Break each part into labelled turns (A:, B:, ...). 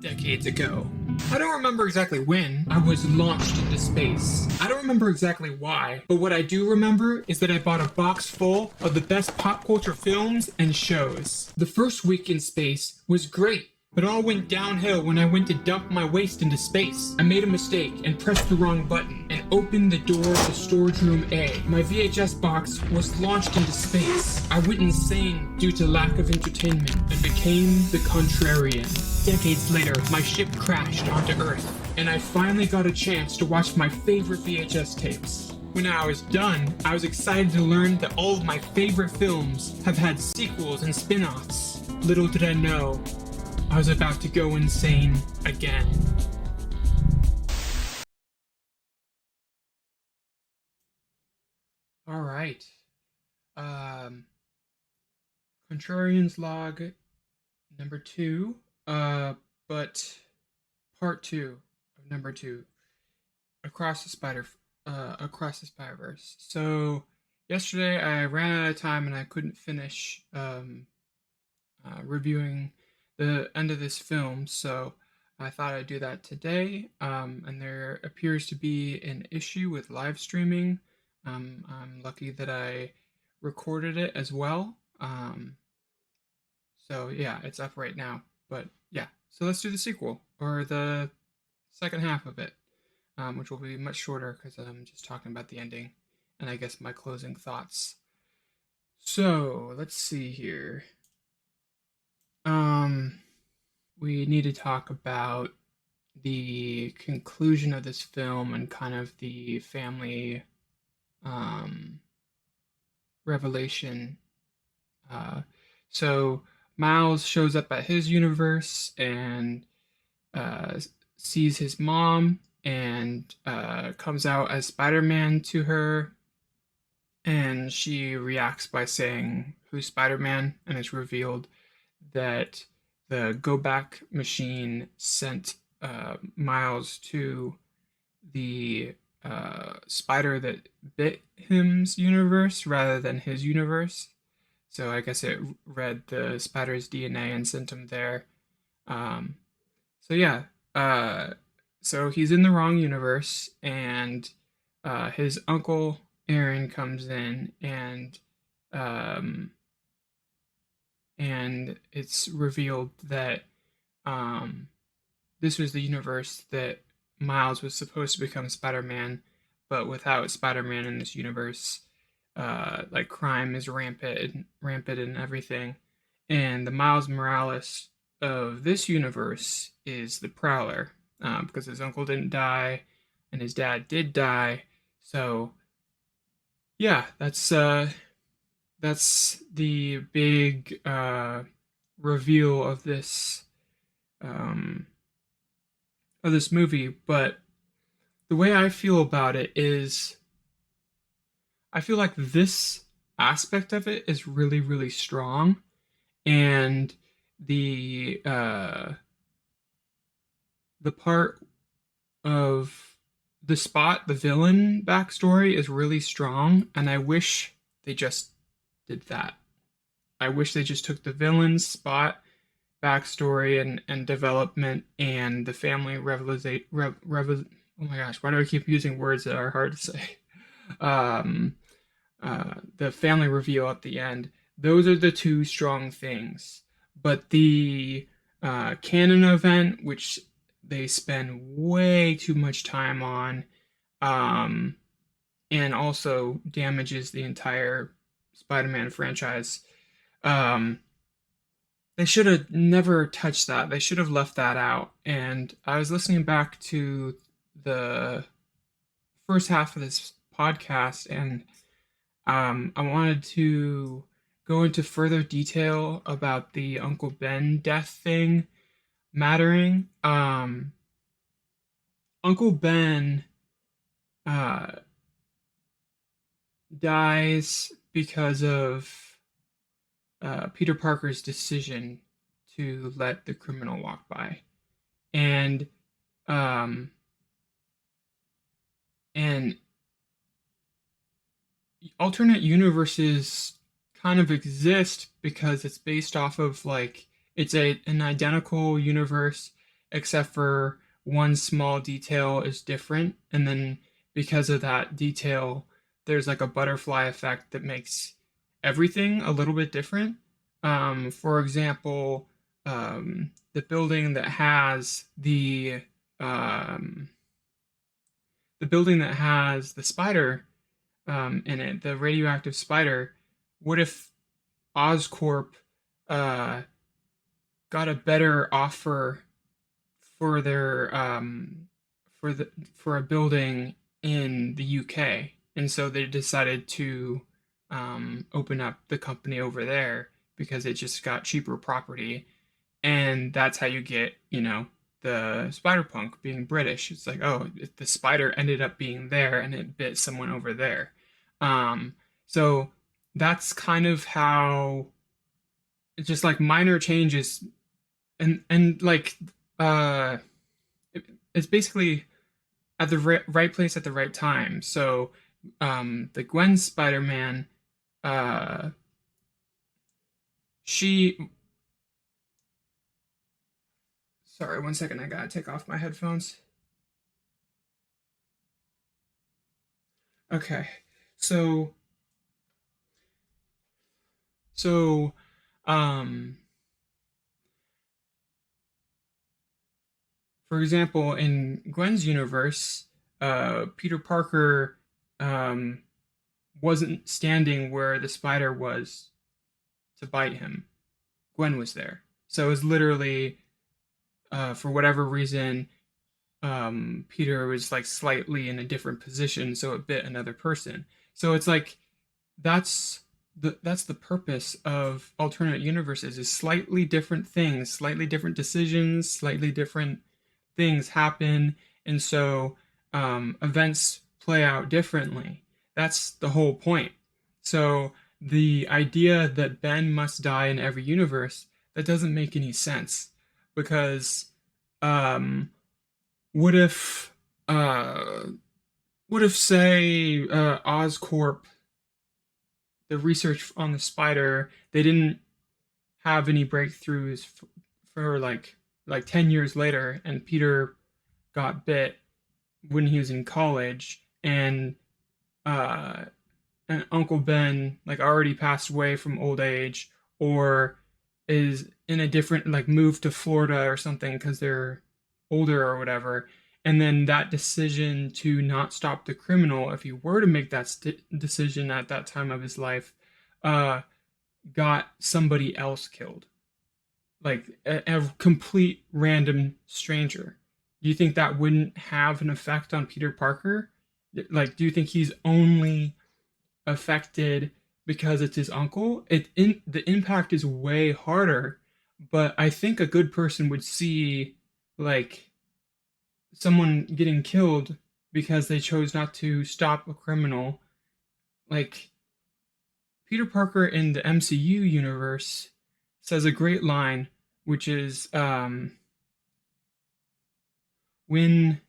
A: decades ago. I don't remember exactly when I was launched into space. I don't remember exactly why, but what I do remember is that I bought a box full of the best pop culture films and shows. The first week in space was great. But it all went downhill when I went to dump my waste into space. I made a mistake and pressed the wrong button and opened the door to storage room A. My VHS box was launched into space. I went insane due to lack of entertainment and became the Contrarian. Decades later, my ship crashed onto Earth, and I finally got a chance to watch my favorite VHS tapes. When I was done, I was excited to learn that all of my favorite films have had sequels and spin-offs. Little did I know, I was about to go insane again. All right. Um, Contrarians log number 2, but part 2 of number 2, across the Spider-Verse. So yesterday I ran out of time and I couldn't finish reviewing the end of this film, so I thought I'd do that today. And there appears to be an issue with live streaming. I'm lucky that I recorded it as well. So yeah, it's up right now. But yeah, so let's do the sequel, or the second half of it, which will be much shorter because I'm just talking about the ending and I guess my closing thoughts. So let's see here. Um, we need to talk about the conclusion of this film and kind of the family um, revelation. Uh, so Miles shows up at his universe and uh, sees his mom and comes out as Spider-Man to her, and she reacts by saying, "Who's Spider-Man?" And it's revealed that the Go Back machine sent Miles to the spider that bit him's universe rather than his universe. So I guess it read the spider's DNA and sent him there. Um, so yeah, uh, so he's in the wrong universe, and his uncle Aaron comes in, um, and it's revealed that um, this was the universe that Miles was supposed to become Spider-Man, but without Spider-Man in this universe, like crime is rampant and everything. And the Miles Morales of this universe is the Prowler, because his uncle didn't die and his dad did die. So yeah, that's the big reveal um, of this movie. But the way I feel about it is, I feel like this aspect of it is really, really strong, and the uh, the part of the villain backstory is really strong, and I wish they just did that. I wish they just took the villain's spot backstory and development and the family oh my gosh, why do I keep using words that are hard to say? Um, the family reveal at the end. Those are the two strong things. But the canon event, which they spend way too much time on, um, and also damages the entire Spider-Man franchise. Um, they should have never touched that. They should have left that out. And I was listening back to the first half of this podcast, and I wanted to go into further detail about the Uncle Ben death thing mattering. Uncle Ben uh, dies because of Peter Parker's decision to let the criminal walk by, and um, and alternate universes kind of exist because it's based off of, like, it's an identical universe, except for one small detail is different, and then because of that detail, there's like a butterfly effect that makes everything a little bit different. For example, the building that has um, the spider in it, the radioactive spider. What if Oscorp uh, got a better offer for their for a building in the UK, and so they decided to open up the company over there because it just got cheaper property, and that's how you get, the spider punk being British. It's like, oh, the spider ended up being there and it bit someone over there. Um, so that's kind of how it's just like minor changes, and like uh it's basically at the right place at the right time. So the Gwen Spider-Man, uh she sorry, one second, I gotta take off my headphones. Okay. So so um for example, in Gwen's universe, Peter Parker um wasn't standing where the spider was to bite him. Gwen was there. So it was literally, for whatever reason, Peter was like slightly in a different position, so it bit another person. So it's like that's that's the purpose of alternate universes, is slightly different things, slightly different decisions, slightly different things happen, and so events play out differently. That's the whole point. So the idea that Ben must die in every universe, that doesn't make any sense, because um, what if uh, what if, say, Oscorp, the research on the spider, they didn't have any breakthroughs for like 10 years later, and Peter got bit when he was in college, uh and Uncle Ben like already passed away from old age, or is in a different, like, moved to Florida or something because they're older or whatever, and then that decision to not stop the criminal, if he were to make that decision at that time of his life, uh got somebody else killed, like a complete random stranger. Do you think that wouldn't have an effect on Peter Parker? Like, do you think he's only affected because it's his uncle? The impact is way harder, but I think a good person would see, like, someone getting killed because they chose not to stop a criminal. Like, Peter Parker in the MCU universe says a great line, which is, when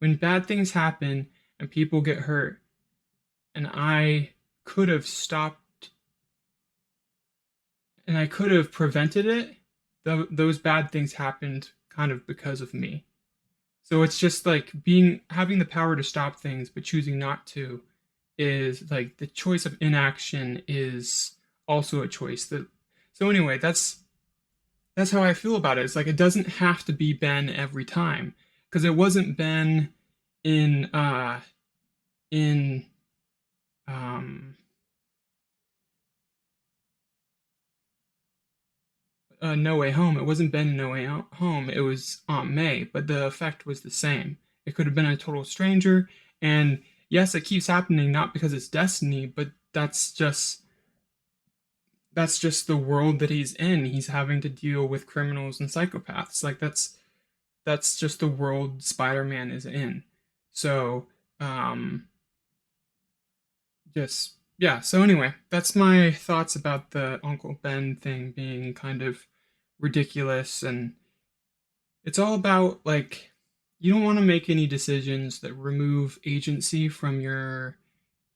A: bad things happen and people get hurt, and could have stopped I could have prevented it, those bad things happened kind of because of me. So it's just like having the power to stop things but choosing not to, is like the choice of inaction is also a choice. So anyway, that's how I feel about it. It's like it doesn't have to be Ben every time, because it wasn't Ben in in um No Way Home. It wasn't Ben in No Way Home. It was Aunt May, but the effect was the same. It could have been a total stranger, and yes, it keeps happening, not because it's destiny, but that's just the world that he's in. He's having to deal with criminals and psychopaths. Like, that's just the world Spider-Man is in. So, just yeah. So anyway, that's my thoughts about the Uncle Ben thing being kind of ridiculous, and it's all about, like, you don't want to make any decisions that remove agency from your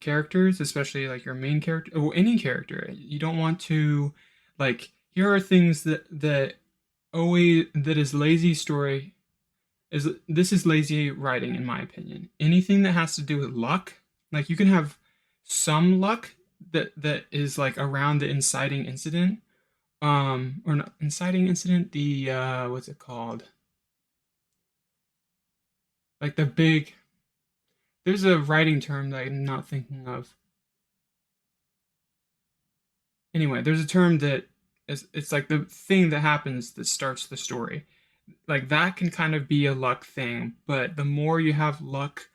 A: characters, especially like your main character or any character. You don't want to, like, here are things that always that is lazy story is this is lazy writing in my opinion. Anything that has to do with luck, like you can have some luck that is like around the inciting incident, or not inciting incident, the what's it called? Like the big there's a writing term that I'm not thinking of. Anyway, there's a term that is it's like the thing that happens that starts the story. Like that can kind of be a luck thing, but the more you have luck,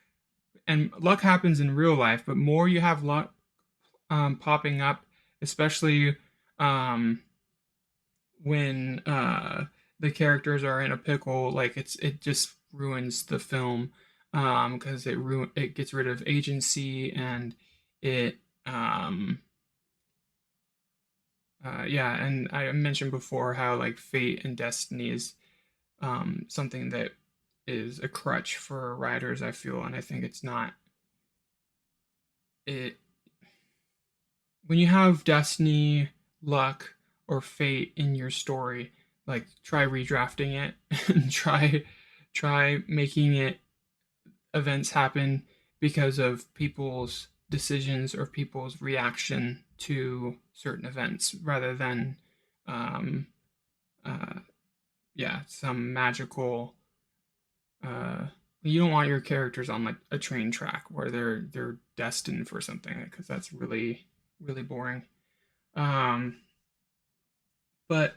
A: and luck happens in real life, but more you have luck popping up, especially um, when the characters are in a pickle, like it just ruins the film because it gets rid of agency and it yeah, and I mentioned before how like fate and destiny is something that is a crutch for writers, I feel, and I think it's not it when you have destiny, luck, or fate in your story, like try redrafting it and try making it events happen because of people's decisions or people's reaction to certain events rather than um uh yeah, some magical uh you don't want your characters on like a train track where they're destined for something because that's really boring. Um but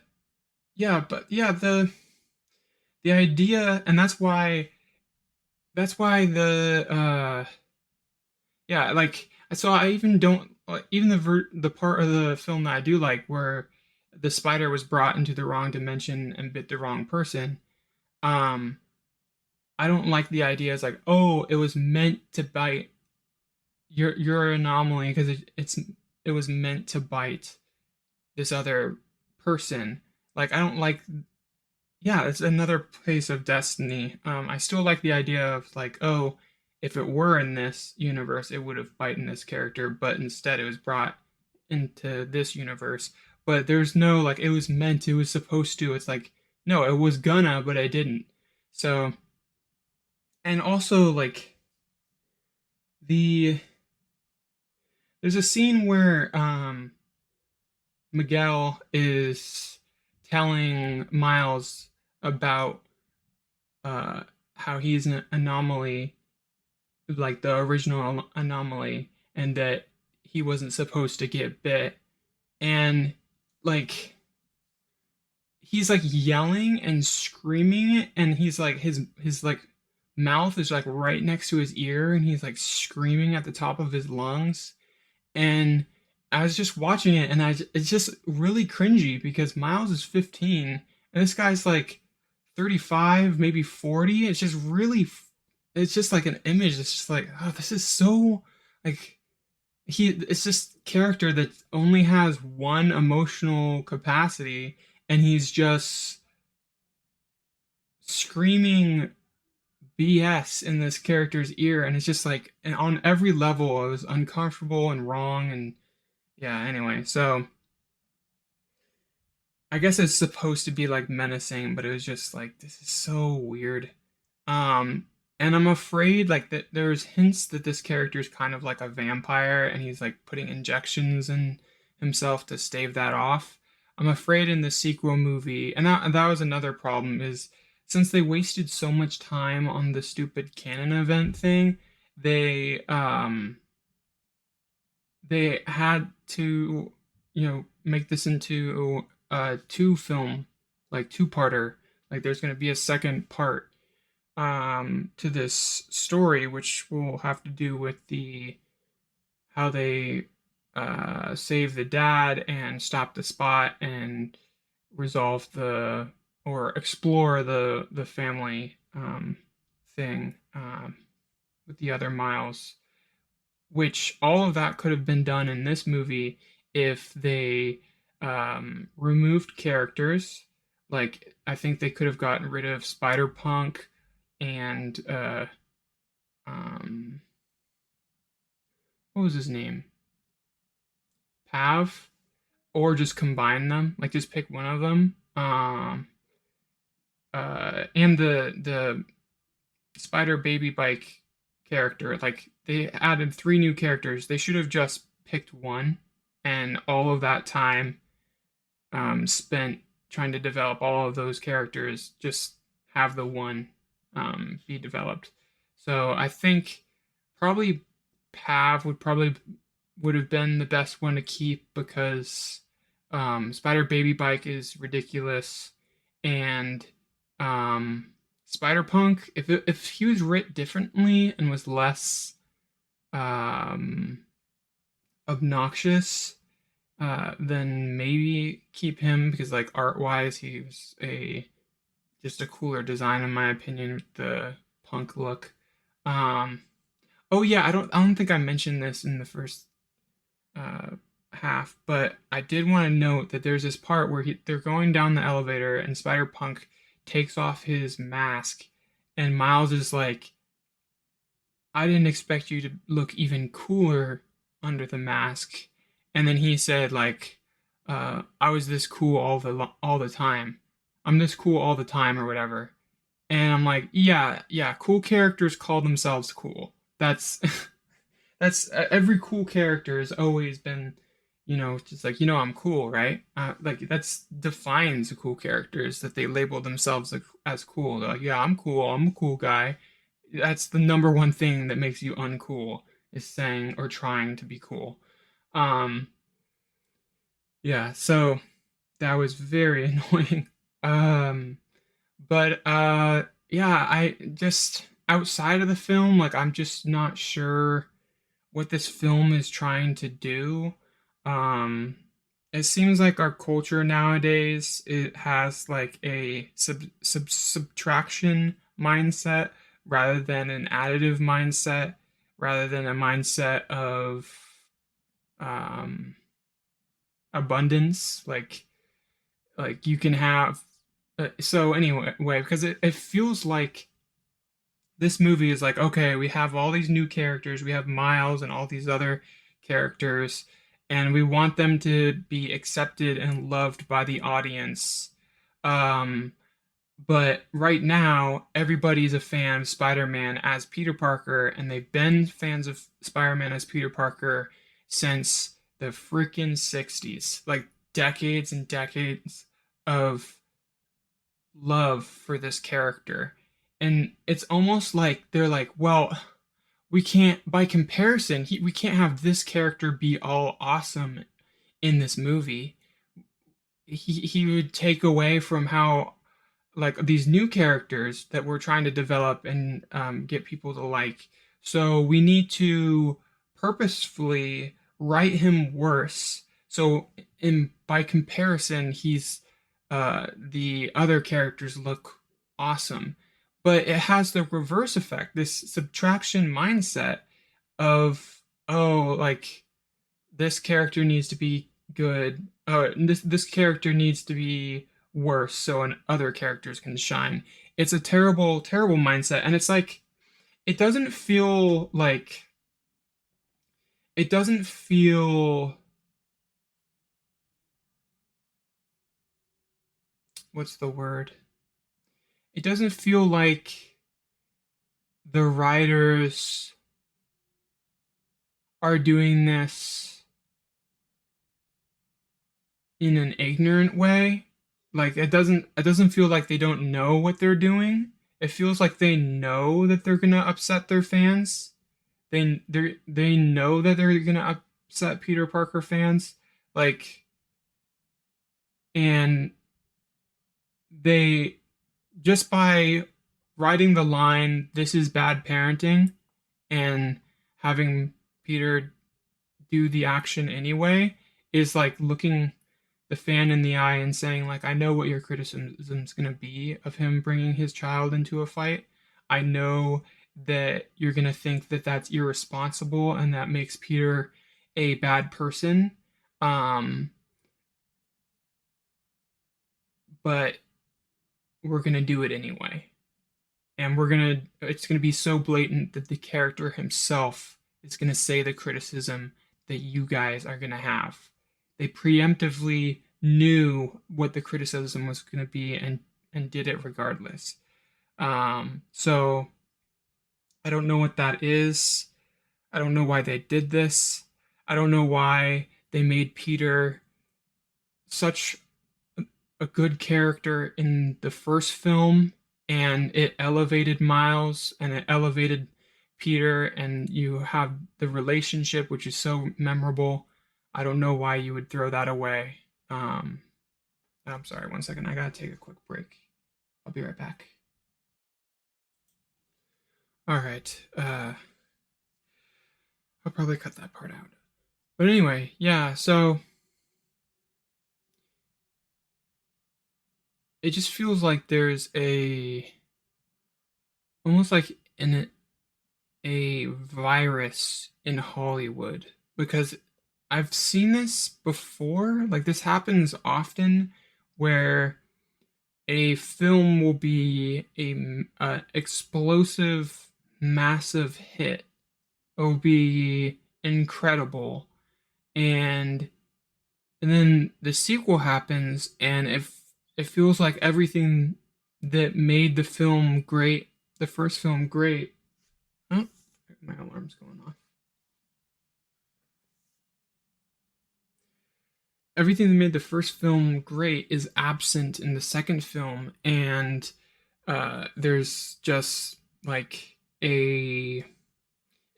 A: but yeah, the idea, and that's why the yeah, like so I even don't like, even the part of the film that I do like where the spider was brought into the wrong dimension and bit the wrong person. um I don't like the idea as like, oh, it was meant to bite. You're an anomaly because it was meant to bite this other person. Like I don't like, yeah, it's another place of destiny. I still like the idea of like, oh, if it were in this universe, it would have bitten this character, but instead it was brought into this universe. But there's no like it was meant, it was supposed to. It's like no, it was gonna, but I didn't. So, and also like the there's a scene where Miguel is telling Miles about uh how he's an anomaly, like the original anomaly, and that he wasn't supposed to get bit. And like he's like yelling and screaming, and he's like his like mouth is like right next to his ear, and he's like screaming at the top of his lungs. And I was just watching it, and it's just really cringy because Miles is 15 and this guy's like 35, maybe 40. It's just really, it's just like an image. It's just like, oh, this is so like it's just character that only has one emotional capacity, and he's just screaming BS in this character's ear, and it's just like, and on every level, it was uncomfortable and wrong, and yeah. Anyway, so I guess it's supposed to be like menacing, but it was just like this is so weird. Um, and I'm afraid like that there's hints that this character is kind of like a vampire, and he's like putting injections in himself to stave that off. I'm afraid in the sequel movie, and that was another problem is since they wasted so much time on the stupid canon event thing, they they had to, make this into a two film, like two-parter. Like there's going to be a second part to this story, which will have to do with the how they save the dad and stop the spot and resolve the or explore the family thing with the other Miles, which all of that could have been done in this movie if they removed characters. Like, I think they could have gotten rid of Spider Punk and um, what was his name? Pav, or just combine them. Like, just pick one of them. and the Spider Baby Bike character. Like they added three new characters. They should have just picked one, and all of that time spent trying to develop all of those characters. Just have the one be developed. So I think probably Pav would have been the best one to keep because Spider Baby Bike is ridiculous, and Spider Punk, if he was writ differently and was less um, obnoxious, then maybe keep him because like art wise, he was a just a cooler design in my opinion with the punk look. Um, oh yeah, I don't think I mentioned this in the first uh, half, but I did want to note that there's this part where they're going down the elevator and Spider Punk takes off his mask, and Miles is like, "I didn't expect you to look even cooler under the mask," and then he said like, "I was this cool all the time. I'm this cool all the time or whatever." And I'm like, yeah, yeah, cool characters call themselves cool. That's that's every cool character has always been, just like I'm cool, right? Like that's defines the cool characters that they label themselves as cool. They're like, yeah, I'm cool. I'm a cool guy. That's the number one thing that makes you uncool is saying or trying to be cool. Um, yeah, so that was very annoying. Um, but yeah, I just outside of the film, like I'm just not sure what this film is trying to do. Um, it seems like our culture nowadays it has like a subtraction mindset rather than an additive mindset, rather than a mindset of um, abundance. Like you can have. So anyway, because it feels like this movie is like, okay, we have all these new characters, we have Miles and all these other characters, and we want them to be accepted and loved by the audience. Um, but right now, everybody's a fan of Spider-Man as Peter Parker, and they've been fans of Spider-Man as Peter Parker since the freaking 60s. Like decades and decades of love for this character. And it's almost like they're like, well, we can't, by comparison, we can't have this character be all awesome in this movie. He would take away from how, like, these new characters that we're trying to develop and get people to like. So we need to purposefully write him worse. So, in by comparison, the other characters look awesome, but it has the reverse effect. This subtraction mindset of like this character needs to be good. This character needs to be worse so other characters can shine. It's a terrible, terrible mindset, and it's like it doesn't feel like it doesn't feel what's the word? It doesn't feel like the writers are doing this in an ignorant way. Like it doesn't feel like they don't know what they're doing. It feels like they know that they're gonna upset their fans. They know that they're gonna upset Peter Parker fans. Like and they just by writing the line, "This is bad parenting," and having Peter do the action anyway, is like looking the fan in the eye and saying like, I know what your criticism's going to be of him bringing his child into a fight. I know that you're going to think that that's irresponsible and that makes Peter a bad person. um but we're going to do it anyway, and it's going to be so blatant that the character himself is going to say the criticism that you guys are going to have. They preemptively knew what the criticism was going to be, and did it regardless. So I don't know what that is. I don't know why they did this. I don't know why they made Peter such a good character in the first film, and it elevated Miles and it elevated Peter, and you have the relationship which is so memorable. I don't know why you would throw that away. I'm sorry, 1 second. I gotta take a quick break. I'll be right back. All right. I'll probably cut that part out. But anyway, yeah. So it just feels like there's a almost like a virus in Hollywood, because I've seen this before. Like, this happens often where a film will be a explosive, massive hit. It will be incredible, and then the sequel happens, and if it feels like everything that made the film great, the first film great. Oh, my alarm's going off. Everything that made the first film great is absent in the second film, and there's just like a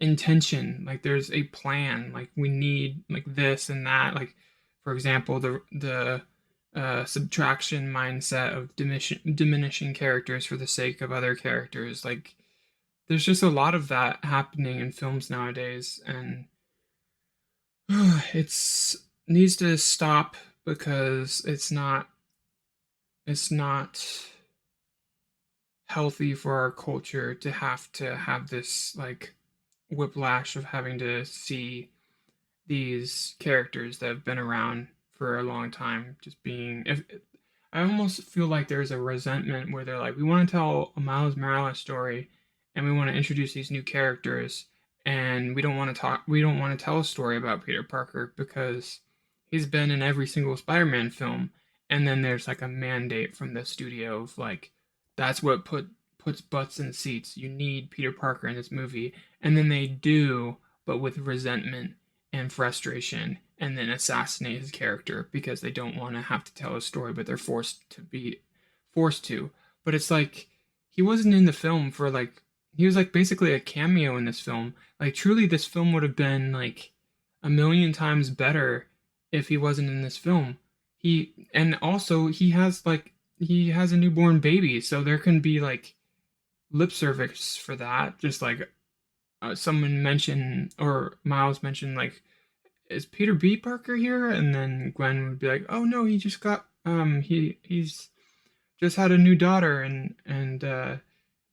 A: intention, like there's a plan, like we need like this and that, like for example the subtraction mindset of diminishing characters for the sake of other characters. Like, there's just a lot of that happening in films nowadays, and it's needs to stop, because it's not healthy for our culture to have this like whiplash of having to see these characters that have been around for a long time just being, if I almost feel like there's a resentment where they're like, we want to tell a Miles Morales story and we want to introduce these new characters, and we don't want to tell a story about Peter Parker because he's been in every single Spider-Man film. And then there's like a mandate from the studio of like, that's what puts butts in seats. You need Peter Parker in this movie. And then they do, but with resentment and frustration, and then assassinate his character because they don't want to have to tell a story, but they're forced to. But it's like, he wasn't in the film for like, he was like basically a cameo in this film. Like, truly, this film would have been like a million times better if he wasn't in this film. And also he has a newborn baby, so there can be like lip service for that. Just like someone mentioned, or Miles mentioned, like, is Peter B. Parker here? And then Gwen would be like, oh no, he just got he's just had a new daughter, and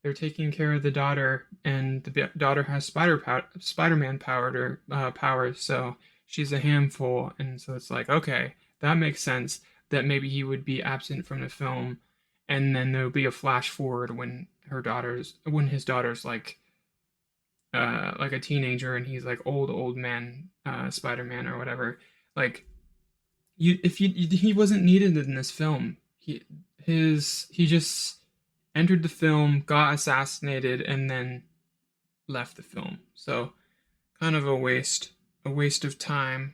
A: they're taking care of the daughter, and the daughter has Spider-Man powers, so she's a handful. And so it's like, okay, that makes sense that maybe he would be absent from the film, and then there'll be a flash forward when his daughter's like a teenager, and he's like old man Spider-Man or whatever. Like, he wasn't needed in this film. He just entered the film, got assassinated, and then left the film. So kind of a waste of time.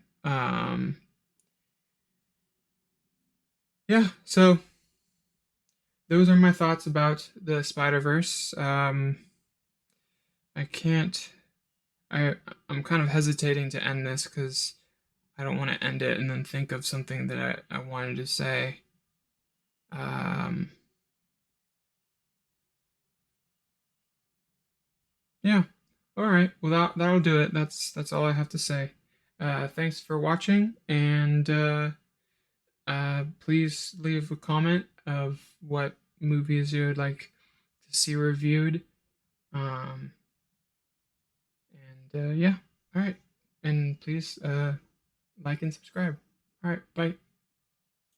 A: Yeah, so those are my thoughts about the Spider-Verse. I can't I'm kind of hesitating to end this because I don't want to end it and then think of something that I wanted to say. Um, yeah. All right. Well, that'll do it. That's all I have to say. Thanks for watching, and please leave a comment of what movies you would like to see reviewed. Um, and yeah. All right. And please like and subscribe. All right. Bye.